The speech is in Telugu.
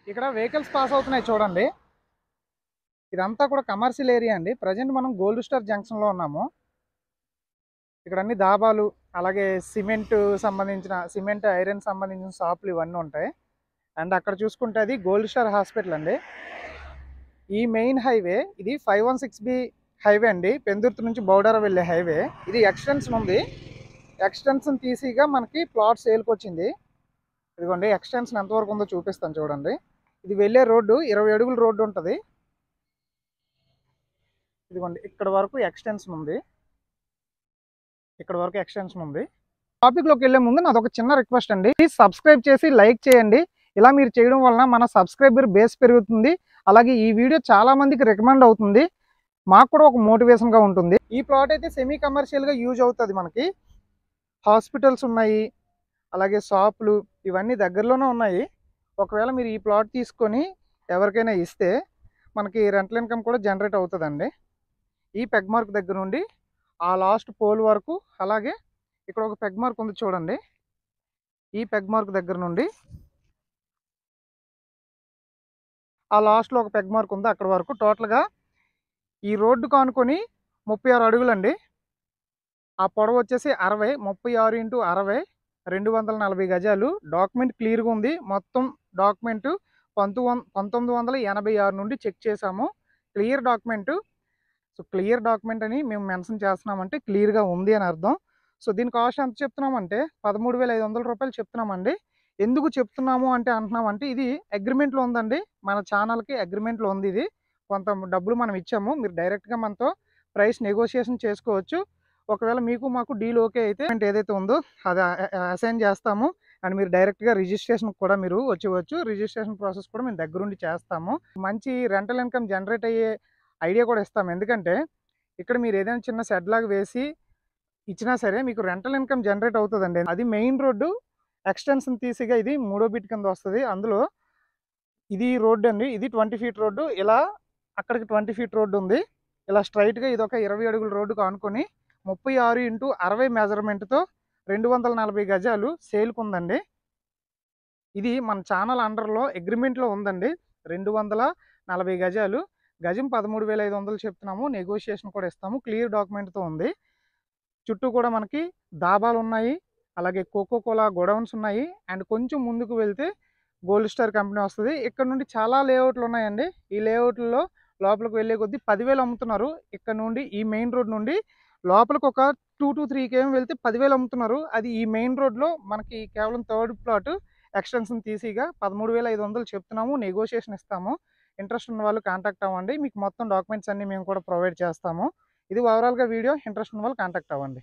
ఇక్కడ వెహికల్స్ పాస్ అవుతున్నాయి చూడండి. ఇదంతా కూడా కమర్షియల్ ఏరియా అండి. ప్రజెంట్ మనం గోల్డ్ స్టార్ జంక్షన్లో ఉన్నాము. ఇక్కడ అన్ని దాబాలు, అలాగే సిమెంట్ ఐరన్ సంబంధించిన షాపులు ఇవన్నీ ఉంటాయి. అండ్ అక్కడ చూసుకుంటే అది గోల్డ్ స్టార్ హాస్పిటల్ అండి. ఈ మెయిన్ హైవే ఇది 516B హైవే అండి. పెందుర్తి నుంచి బౌడార వెళ్ళే హైవే. ఇది ఎక్స్టెన్షన్ ఉంది. ఎక్స్టెన్షన్ తీసిగా మనకి ప్లాట్ సేల్కి వచ్చింది. ఇదిగోండి ఎక్స్టెన్షన్ ఎంతవరకు ఉందో చూపిస్తాను చూడండి. ఇది వెళ్ళే రోడ్డు 20 అడుగుల రోడ్డు ఉంటుంది. ఇదిగోండి ఇక్కడ వరకు ఎక్స్టెన్షన్ ఉంది. టాపిక్లోకి వెళ్ళే ముందు నాది ఒక చిన్న రిక్వెస్ట్ అండి. ప్లీజ్ సబ్స్క్రైబ్ చేసి లైక్ చేయండి. ఇలా మీరు చేయడం వలన మన సబ్స్క్రైబర్ బేస్ పెరుగుతుంది. అలాగే ఈ వీడియో చాలా మందికి రికమెండ్ అవుతుంది. మాకు కూడా ఒక మోటివేషన్గా ఉంటుంది. ఈ ప్లాట్ అయితే సెమీ కమర్షియల్గా యూజ్ అవుతుంది. మనకి హాస్పిటల్స్ ఉన్నాయి, అలాగే షాపులు ఇవన్నీ దగ్గరలోనే ఉన్నాయి. ఒకవేళ మీరు ఈ ప్లాట్ తీసుకొని ఎవరికైనా ఇస్తే మనకి రెంటల్ ఇన్కమ్ కూడా జనరేట్ అవుతుందండి. ఈ పెగ్ మార్క్ దగ్గర నుండి ఆ లాస్ట్ పోల్ వరకు, అలాగే ఇక్కడ ఒక పెగ్ మార్క్ ఉంది చూడండి. ఈ పెగ్ మార్క్ దగ్గర నుండి ఆ లాస్ట్లో ఒక పెగ్ మార్క్ ఉంది, అక్కడ వరకు టోటల్గా ఈ రోడ్డుకు ఆనుకొని 36 అడుగులండి. ఆ పొడవు వచ్చేసి 60, 36 × 60 240 గజాలు. డాక్యుమెంట్ క్లియర్గా ఉంది. మొత్తం డాక్యుమెంట్ 1986 నుండి చెక్ చేసాము. Clear document. So clear document అని మేము మెన్షన్ చేస్తున్నామంటే క్లియర్గా ఉంది అని అర్థం. సో దీని కాస్ట్ ఎంత చెప్తున్నామంటే 13,500 రూపాయలు చెప్తున్నామండి. ఎందుకు చెప్తున్నాము అంటే అంటున్నామంటే ఇది అగ్రిమెంట్లో ఉందండి. మన ఛానల్కి అగ్రిమెంట్లో ఉంది. ఇది కొంత డబ్బులు మనం ఇచ్చాము. మీరు డైరెక్ట్గా మనతో ప్రైస్ నెగోషియేషన్ చేసుకోవచ్చు. ఒకవేళ మీకు మాకు డీల్ ఓకే అయితే ఏదైతే ఉందో అది అసైన్ చేస్తాము. అండ్ మీరు డైరెక్ట్గా రిజిస్ట్రేషన్ కూడా మీరు వచ్చేవచ్చు. రిజిస్ట్రేషన్ ప్రాసెస్ కూడా మేము దగ్గరుండి చేస్తాము. మంచి రెంటల్ ఇన్కమ్ జనరేట్ అయ్యే ఐడియా కూడా ఇస్తాము. ఎందుకంటే ఇక్కడ మీరు ఏదైనా చిన్న షెడ్ లాగా వేసి ఇచ్చినా సరే మీకు రెంటల్ ఇన్కమ్ జనరేట్ అవుతుందండి. అది మెయిన్ రోడ్డు ఎక్స్టెన్షన్ తీసిగా ఇది 3వ బిట్ కింద వస్తుంది. అందులో ఇది రోడ్డు అండి. ఇది 20 ఫీట్ రోడ్డు. ఇలా అక్కడికి 20 ఫీట్ రోడ్డు ఉంది. ఇలా స్ట్రైట్గా ఇది ఒక 20 అడుగుల రోడ్డుకు ఆనుకొని 36 × 60 మెజర్మెంట్తో 240 గజాలు సేల్కి ఉందండి. ఇది మన ఛానల్ అండర్లో అగ్రిమెంట్లో ఉందండి. 240 గజాలు. గజం 13,500 చెప్తున్నాము. నెగోషియేషన్ కూడా ఇస్తాము. క్లియర్ డాక్యుమెంట్తో ఉంది. చుట్టూ కూడా మనకి దాబాలు ఉన్నాయి, అలాగే కోకోకోలా గోడౌన్స్ ఉన్నాయి. అండ్ కొంచెం ముందుకు వెళ్తే గోల్డ్ స్టార్ కంపెనీ వస్తుంది. ఇక్కడ నుండి చాలా లేఅవుట్లు ఉన్నాయండి. ఈ లేఅవుట్లో లోపలికి వెళ్ళే కొద్దీ 10,000 అమ్ముతున్నారు. ఇక్కడ నుండి ఈ మెయిన్ రోడ్ నుండి లోపలికి ఒక 2 to 3 km వెళ్తే 10,000 అమ్ముతున్నారు. అది ఈ మెయిన్ రోడ్లో మనకి కేవలం థర్డ్ ప్లాట్ ఎక్స్టెన్షన్ తీసిగా 13,500 చెప్తున్నాము. నెగోషియేషన్ ఇస్తాము. ఇంట్రెస్ట్ ఉన్న వాళ్ళు కాంటాక్ట్ అవ్వండి. మీకు మొత్తం డాక్యుమెంట్స్ అన్నీ మేము కూడా ప్రొవైడ్ చేస్తాము. ఇది ఓవరాల్గా వీడియో. ఇంట్రెస్ట్ ఉన్న వాళ్ళు కాంటాక్ట్ అవ్వండి.